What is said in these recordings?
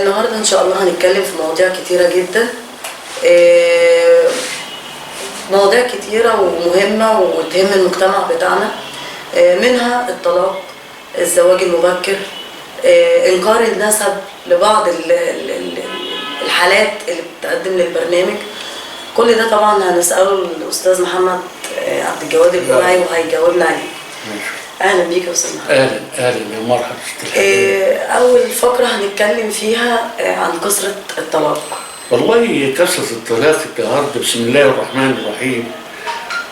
النهارده ان شاء الله هنتكلم في مواضيع كتيره جدا. مواضيع كتيره ومهمه وتهم المجتمع بتاعنا، منها الطلاق، الزواج المبكر، انكار النسب لبعض الحالات اللي بتقدم للبرنامج. كل ده طبعا هنساله الاستاذ محمد عبد الجواد الجمعي وهيجاوبنا عليه. اهلا بيك يا استاذ محمد. اهلا يا مرحبا. اول فقره هنتكلم فيها عن كثره الطلاق. والله كثره الطلاق النهارده بسم الله الرحمن الرحيم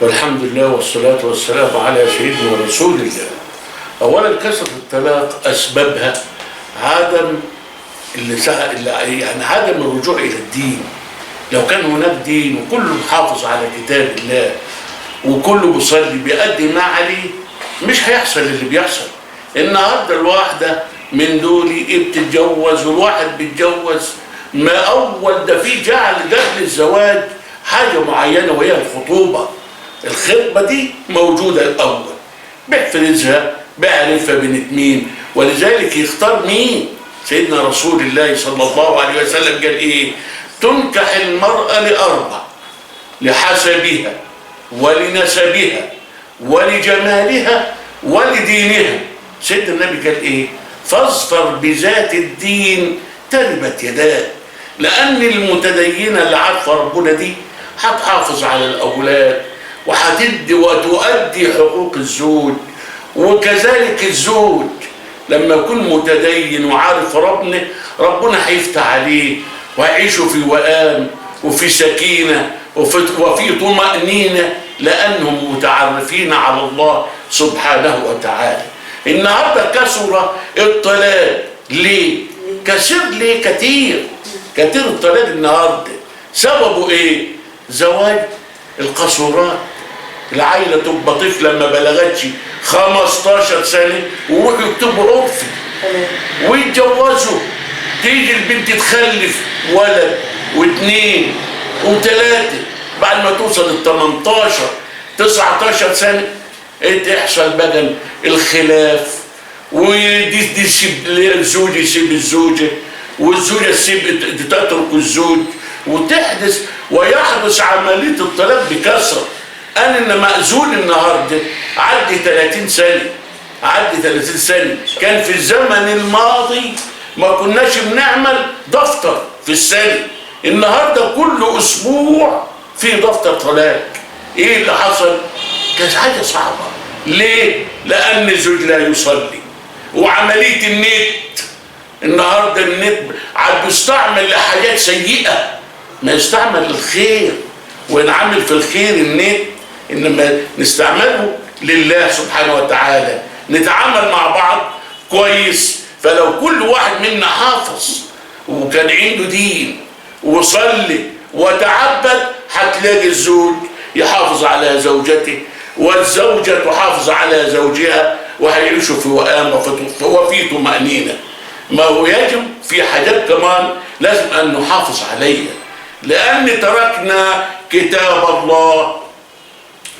والحمد لله والصلاه والسلام على سيدنا رسول الله. اولا كثره الطلاق اسبابها عدم يعني عدم الرجوع الى الدين. لو كان هناك دين وكله محافظ على كتاب الله وكله بيصلي بيأدي ما عليه مش هيحصل اللي بيحصل. النهارده الواحده من دول بتتجوز والواحد بيتجوز، ما اول ده في جعل قبل الزواج حاجه معينه وهي الخطوبه. الخطبه دي موجوده الاول، بيحفظها بيعرفها بنت مين، ولذلك يختار مين؟ سيدنا رسول الله صلى الله عليه وسلم قال ايه؟ تنكح المرأة لأربع: لحسبها ولنسبها ولجمالها ولدينها. سيدنا النبي قال ايه؟ فاظفر بذات الدين تربت يداك. لأن المتدينة اللي عارفة ربنا دي هتحافظ على الأولاد وهتدي وتؤدي حقوق الزوج، وكذلك الزوج لما يكون متدين وعارف ربنا هيفتح عليه وهيعيشوا في وئام وفي سكينة وفي طمأنينة لأنهم متعرفين على الله سبحانه وتعالى. النهارده كثر الطلاق. ليه؟ كتير الطلاق النهارده. سببه ايه؟ زواج القصورات. العيلة تبقى طفلة ما بلغتش 15 سنة ويروحوا يكتبوا عرفي ويتجوزوا. تيجي البنت تخلف ولد واثنين وثلاثة، بعد ما توصل ال 18 19 سنة تحصل بقى الخلاف، ودي تسيب الزوج يسيب الزوجة والزوجة تترك الزوج ويحدث عملية الطلاق بكثرة. أنا مأذون النهارده عدي 30 سنة. كان في الزمن الماضي ما كناش بنعمل دفتر في السنة. النهارده كل أسبوع في دفتر طلاق. إيه اللي حصل؟ كانت حاجة صعبة. ليه؟ لأن الزوج لا يصلي، وعملية النت النهارده النت عاد بيستعمل لحاجات سيئة، ما يستعمل للخير ونعمل في الخير النت، إنما نستعمله لله سبحانه وتعالى، نتعامل مع بعض كويس. فلو كل واحد منا حافظ وكان عنده دين وصلي وتعبد هتلاقي الزوج يحافظ على زوجته والزوجة تحافظ على زوجها وهيعيشوا في وئام وفي طمأنينة. ما هو يجب في حاجات كمان لازم أن نحافظ عليها، لأن تركنا كتاب الله،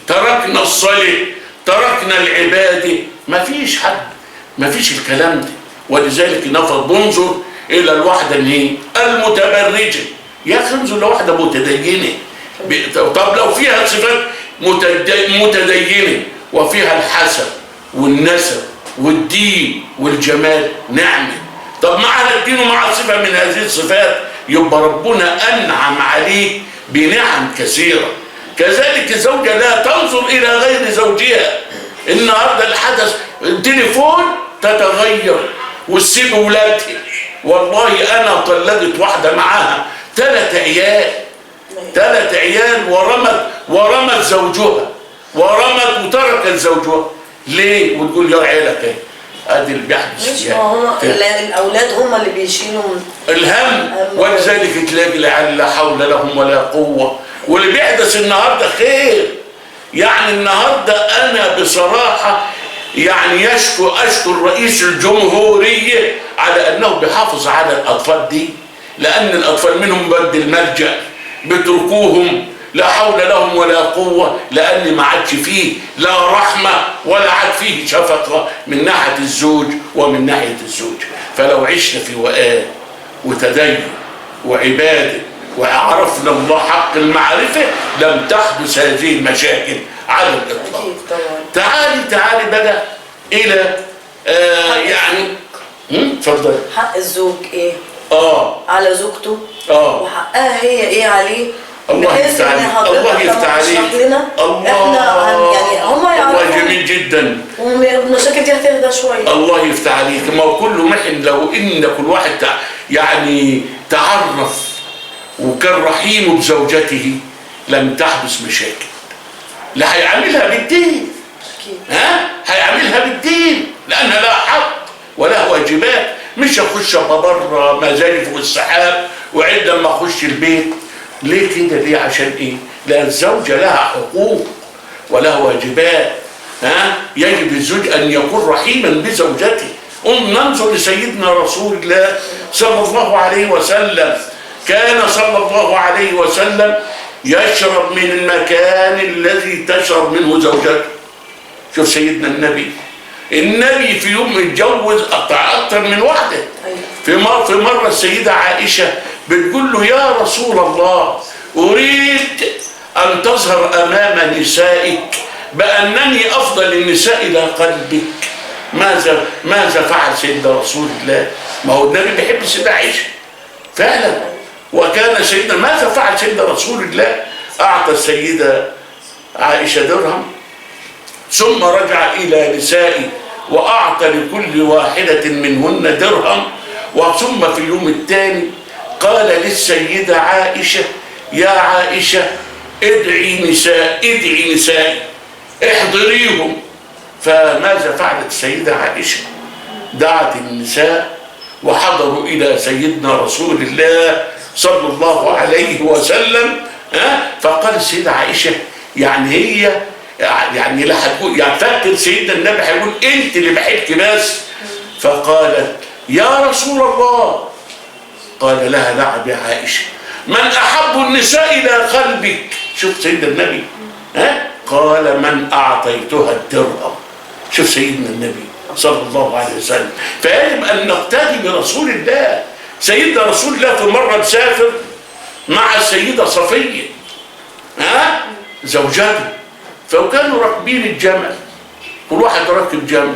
تركنا الصلاة، تركنا العبادة. ما فيش الكلام ده. ولذلك نفض ننظر إلى الواحدة المتبرجة. يا أخي انظر لواحدة متدينة. طب لو فيها صفات متدينة وفيها الحسب والنسب والدين والجمال نعمة، طب معها الدين ومع صفة من هذه الصفات يبقى ربنا أنعم عليك بنعم كثيرة. كذلك الزوجة لا تنظر إلى غير زوجها. النهارده الحدث التليفون تتغير وتسيب ولادها. والله أنا طلقت واحدة معاها 3 عيال ورمت زوجها وتركت زوجها. ليه؟ وتقول يا عيلك ايه؟ ادي اللي بيحدث. مش هم الاولاد هم اللي بيشيلوا الهم. ولذلك تلاقي لا حول لهم ولا قوه. واللي بيحدث النهارده خير. يعني النهارده انا بصراحه يعني اشكر رئيس الجمهوريه على انه بيحافظ على الاطفال دي، لان الاطفال منهم بد الملجأ بتركوهم لا حول لهم ولا قوة، لأن ما عادش فيه لا رحمة ولا عاد فيه شفقة من ناحية الزوج ومن ناحية الزوج. فلو عشنا في وئام وتدين وعباده وعرفنا الله حق المعرفة لم تحدث هذه المشاكل على الإطلاق. أكيد طبعا. تعالي بقى إلى يعني اتفضل. حق الزوج إيه؟ على زوجته. وحقها هي إيه عليه؟ الله يفتح عليك. الله يفتح عليك. لنا احنا يعني هم يعرفوا. الله جميل جدا. والمشاكل دي هتهدى شويه. الله يفتح عليك. ما هو كله محن لو ان كل واحد يعني تعرف وكان رحيم بزوجته لم تحدث مشاكل. لا هيعملها بالدين. اكيد. هيعملها بالدين لان لها حق ولها واجبات. مش اخش بره مزاجي فوق السحاب وعندما اخش البيت ليه كده؟ ليه؟ عشان ايه؟ لان الزوجه لها حقوق ولها واجبات. يجب الزوج ان يكون رحيما بزوجته. ننظر لسيدنا رسول الله صلى الله عليه وسلم. كان صلى الله عليه وسلم يشرب من المكان الذي تشرب منه زوجته. شوف سيدنا النبي في يوم متجوز اكثر من واحده. في مره السيده عائشه بتقول له يا رسول الله أريد أن تظهر أمام نسائك بأنني أفضل النساء إلى قلبك. ماذا فعل سيدنا رسول الله؟ ما هو النبي بيحب السيدة عائشة فعلا. وكان سيدنا ماذا فعل سيدنا رسول الله؟ أعطى السيدة عائشة درهم ثم رجع إلى نسائه وأعطى لكل واحدة منهن درهم. وثم في اليوم الثاني قال للسيدة عائشة يا عائشة ادعي نسائي احضريهم. فماذا فعلت السيدة عائشة؟ دعت النساء وحضروا إلى سيدنا رسول الله صلى الله عليه وسلم. فقال السيدة عائشة يعني هي يعني لا هتقول يعني فاكر سيدنا النبي هيقول انت اللي بحبك بس. فقالت يا رسول الله. قال لها نعم يا عائشة من أحب النساء إلى قلبك؟ شوف سيدنا النبي قال من أعطيتها الدرهم. شوف سيدنا النبي صلى الله عليه وسلم. فيجب أن نقتدي برسول الله. سيدنا رسول الله في مرة مسافر مع السيدة صفية زوجته. فكانوا راكبين الجمل كل واحد راكب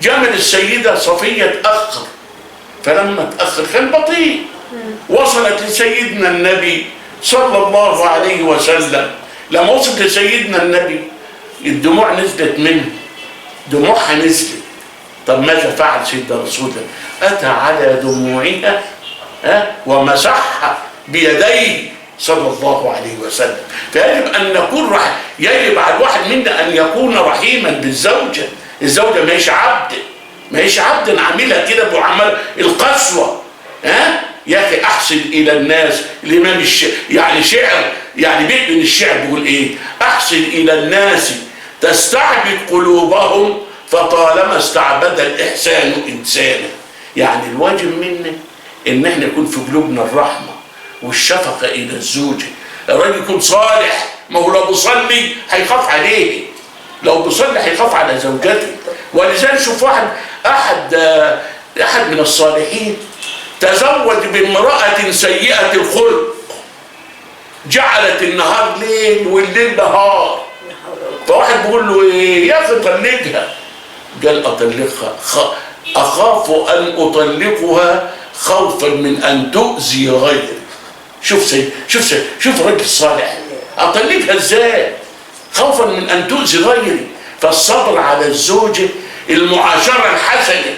جمل السيدة صفية اتأخر. فلما اتأخر كان بطيء وصلت لسيدنا النبي صلى الله عليه وسلم. لما وصلت لسيدنا النبي الدموع نزلت منه. دموعها نزلت. طب ماذا فعل سيدنا رسول الله؟ أتى على دموعها ومسحها بيديه صلى الله عليه وسلم. فيجب أن نكون يجب على الواحد منا أن يكون رحيما بالزوجة. الزوجة ما هيش عبد عاملها كده بعمل القسوة. يا أخي أحسن إلى الناس. الإمام يعني شعر يعني بيت من الشعر بيقول إيه؟ أحسن إلى الناس تستعبد قلوبهم فطالما استعبد الإحسان إنسانا. يعني الواجب منا إن احنا يكون في قلوبنا الرحمة والشفقة إلى الزوجة. الراجل يكون صالح. ما هو لو بيصلي هيخاف عليه. لو بيصلي هيخاف على زوجته. ولذلك شوف أحد من الصالحين تزوج بامرأة سيئة الخلق جعلت النهار ليل والليل نهار. فواحد بيقول له ايه يا اخي طلقها؟ قال اطلقها اخاف ان اطلقها خوفا من ان تؤذي غيري. شوف راجل صالح. اطلقها ازاي؟ خوفا من ان تؤذي غيري. فالصبر على الزوجه المعاشره الحسنه.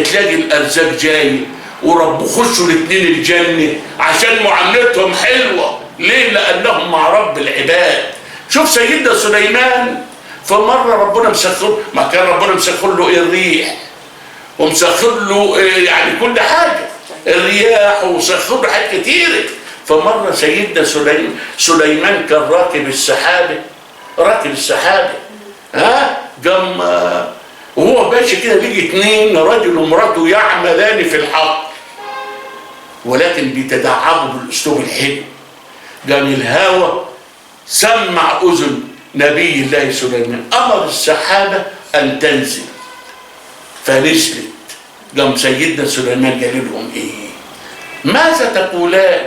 تلاقي الارزاق جاي ورب خشوا الاثنين الجنه عشان معاملتهم حلوه. ليه؟ لانهم مع رب العباد. شوف سيدنا سليمان فمره ربنا مسخر ما كان ربنا مسخر له الريح ومسخر له يعني كل حاجه الرياح ومسخر له حاجات كتيره. فمره سيدنا سليمان كان راكب السحابه قام وهو ماشي كده بيجي اثنين راجل ومراته يعملان في الحق ولكن بيتدعبوا بالاسلوب الحلو. قام الهوى سمع اذن نبي الله سليمان امر السحابه ان تنزل فنزلت. قام سيدنا سليمان قال لهم ايه؟ ماذا تقولان؟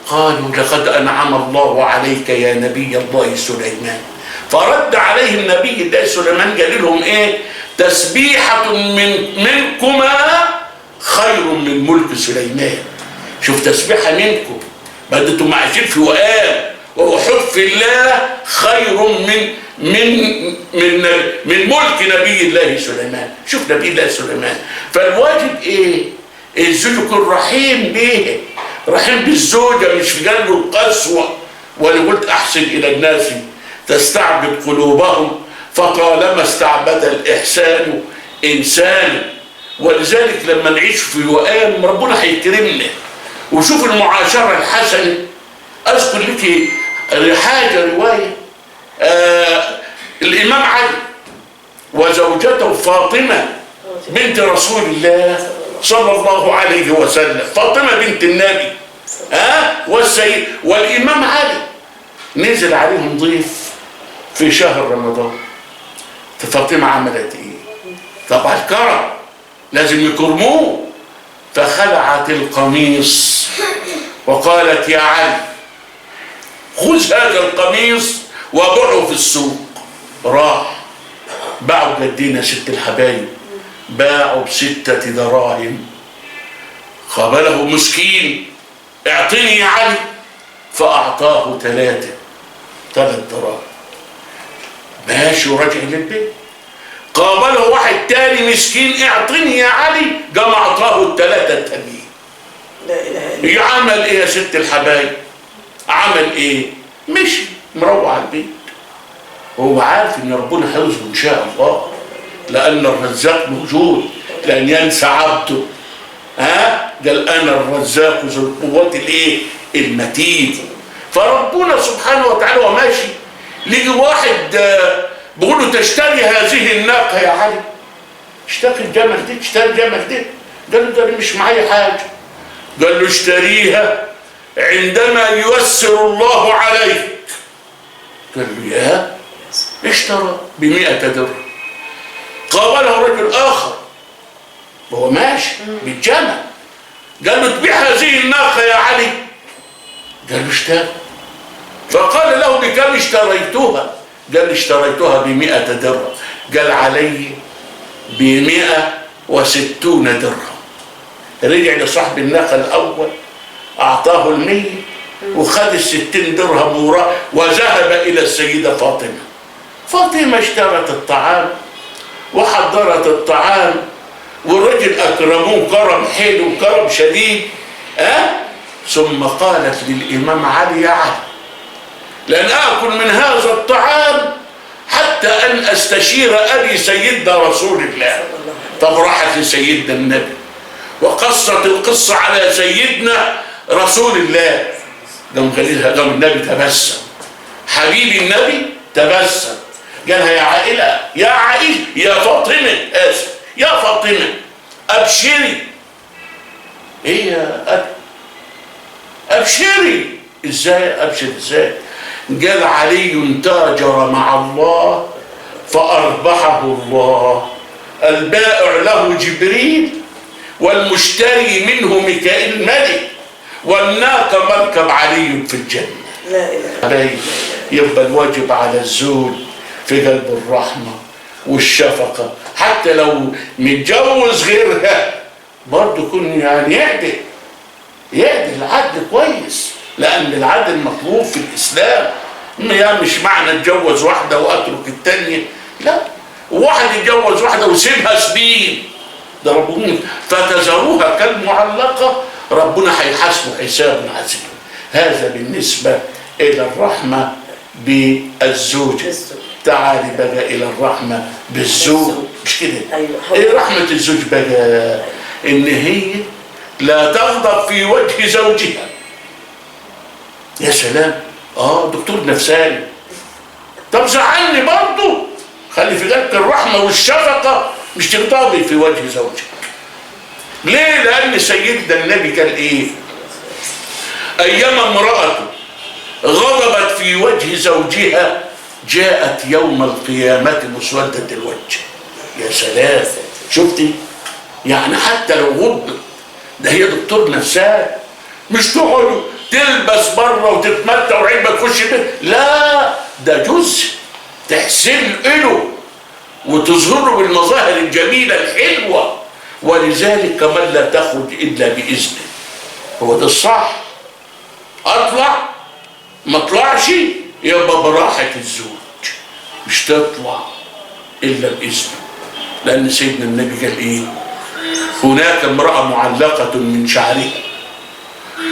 قالوا لقد أنعم الله عليك يا نبي الله سليمان. فرد عليه النبي الله سليمان قال لهم ايه؟ تسبيحة منكما خير من ملك سليمان. شوف تسبيحة منكم بعد انتم عايشين في وئام وحب في الله خير من ملك نبي الله سليمان. شوف نبي الله سليمان. فالواجب ايه؟ الزوج يكون رحيم بيه، رحيم بالزوجة، مش في قلبه القسوة. وانا قلت احسن الى الناس تستعبد قلوبهم فطالما استعبد الإحسان إنسان. ولذلك لما نعيش في وئام ربنا هيكرمنا. وشوف المعاشرة الحسنة. أذكر لك حاجة رواية الإمام علي وزوجته فاطمة بنت رسول الله صلى الله عليه وسلم، فاطمة بنت النبي والإمام علي نزل عليهم ضيف في شهر رمضان. فاطمة عملت ايه؟ طبعا الكرم لازم يكرموه. فخلعت القميص وقالت يا علي خذ هذا القميص وبعه في السوق. راح باعوا جدينا ست الحبايب، باعوا ب6 دراهم. قابله مسكين اعطني يا علي، فأعطاه 3 دراهم. ماشي وراجع للبيت. قابله واحد تاني مسكين اعطني يا علي، قام اعطاه 3 التانيين. لا اله الا الله. عمل ايه يا ست الحبايب؟ عمل ايه؟ مشي مروح على البيت. هو عارف ان ربنا حفظه ان شاء الله، لان الرزاق موجود، لان ينسى عبده. قال انا الرزاق ذو القوة الايه؟ المتين. فربنا سبحانه وتعالى وماشي ليجي واحد بيقول له تشتري هذه الناقة يا علي، اشتري الجمل دي، اشتري الجمل دي. قال له ده مش معايا حاجة. قال له اشتريها عندما ييسر الله عليك. قال له يا اشترى ب100 درهم. قابله رجل آخر وهو ماشي بالجمل، قال له تبيع هذه الناقة يا علي. قال له اشتري. فقال له بكم اشتريتها؟ قال اشتريتها ب100 درهم. قال علي ب160 درهم. رجع لصاحب الناقة الأول أعطاه 100 وخد 60 درهم وذهب إلى السيدة فاطمة. فاطمة اشترت الطعام وحضرت الطعام، والرجل أكرموه كرم حلو كرم شديد. ثم قالت للإمام علي يا علي لن آكل من هذا الطعام حتى أن أستشير أبي سيدنا رسول الله. طب راحت لسيدنا النبي وقصت القصة على سيدنا رسول الله. قام النبي تبسم، حبيبي النبي تبسم، قالها يا عائلة يا عائشة يا فاطمة، آسف يا فاطمة أبشري. إيه يا أبشري؟ إزاي أبشر إزاي؟ قال علي تاجر مع الله فأربحه الله، البائع له جبريل والمشتري منه ميكائيل الملك، والناقة مركب علي في الجنة. لا اله الا الله. يبقى الواجب على الزوج في قلب الرحمة والشفقة، حتى لو متجوز غيرها برضه يكون يعني يعدل العدل كويس، لأن العدل مطلوب في الإسلام. يعني مش معنى اتجوز واحدة وأترك التانية، لا، وواحد يتجوز واحدة ويسيبها سنين، ده ربنا فتذروها كالمعلقة، ربنا هيحاسبه حساب عسير. هذا بالنسبة إلى الرحمة بالزوج. تعالي بقى إلى الرحمة بالزوج، مش كده؟ إيه رحمة الزوج بقى؟ إن هي لا تغضب في وجه زوجها. يا سلام، دكتور نفساني. طب زعلني برضه، خلي في بالك الرحمة والشفقة مش تغضبي في وجه زوجك. ليه؟ لأن سيدنا النبي كان إيه؟ أيما امرأة غضبت في وجه زوجها جاءت يوم القيامة مسودة الوجه. يا سلام، شفتي؟ يعني حتى لو غضبت ده هي دكتور نفسها، مش تقعد تلبس بره وتتمتع وعيب ما تخش بيت، لا ده جزء تحسن له وتظهره بالمظاهر الجميله الحلوه، ولذلك كمان لا تخرج الا باذنه. هو ده الصح. اطلع ما اطلعش يبقى براحه الزوج، مش تطلع الا باذنه، لان سيدنا النبي قال ايه؟ هناك امراه معلقه من شعرها،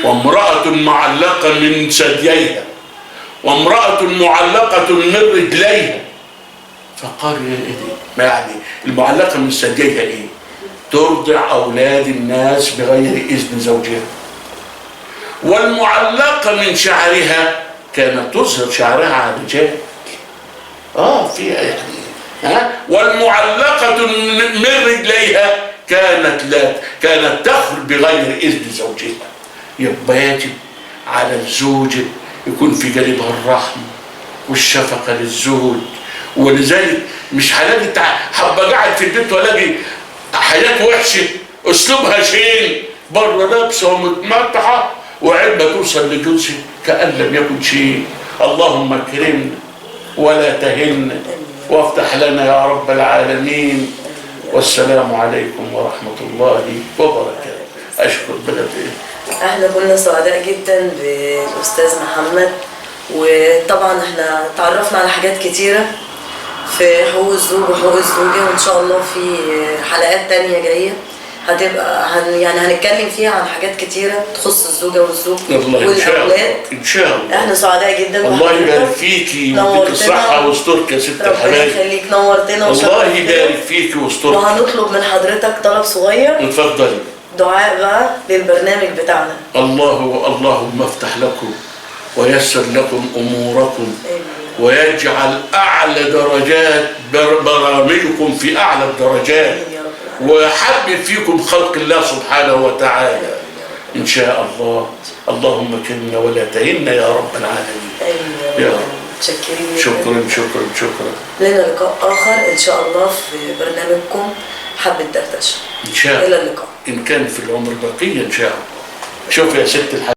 وامراه معلقه من ثدييها، وامراه معلقه من رجليها. فقال ايه دي؟ يعني المعلقه من ثدييها ايه؟ ترضع اولاد الناس بغير اذن زوجها. والمعلقه من شعرها كانت تظهر شعرها على الرجال. فيها يعني والمعلقه من رجليها كانت تخرج بغير اذن زوجها. يبقى يجب على الزوجه يكون في جانبها الرحمه والشفقه للزوج. ولذلك مش هلاقي حبه قاعد في البيت والاقي حياه وحشه اسلوبها شين، بره لابسه ومتمتعه وعندما توصل لجوزها كأن لم يكن شيء. اللهم اكرمنا ولا تهنا وافتح لنا يا رب العالمين. والسلام عليكم ورحمه الله وبركاته. اشكر بلد احنا كنا سعداء جدا بالاستاذ محمد، وطبعا احنا تعرفنا على حاجات كتيره في حقوق الزوج وحقوق الزوجه، وان شاء الله في حلقات تانية جايه هتبقى يعني هنتكلم فيها عن حاجات كتيره تخص الزوجه والزوج والاولاد. ان شاء الله. احنا سعداء جدا. الله يبارك فيكي ويديك الصحه ويسترك يا ست الحبايب. ربنا يخليك، نورتنا الله يبارك فيكي ويسترك. وهنطلب من حضرتك طلب صغير. اتفضلي. دعاء بقى للبرنامج بتاعنا. اللهم افتح لكم ويسر لكم اموركم ويجعل اعلى درجات برامجكم في اعلى الدرجات، ويحبب فيكم خلق الله سبحانه وتعالى ان شاء الله. اللهم كرمنا ولا تهنا يا رب العالمين. يا رب. شكرا. لنا لقاء اخر ان شاء الله في برنامجكم حبة دردشة. ان شاء الله. الى اللقاء ان كان في العمر بقيه ان شاء الله. شوف يا ست الحبيب.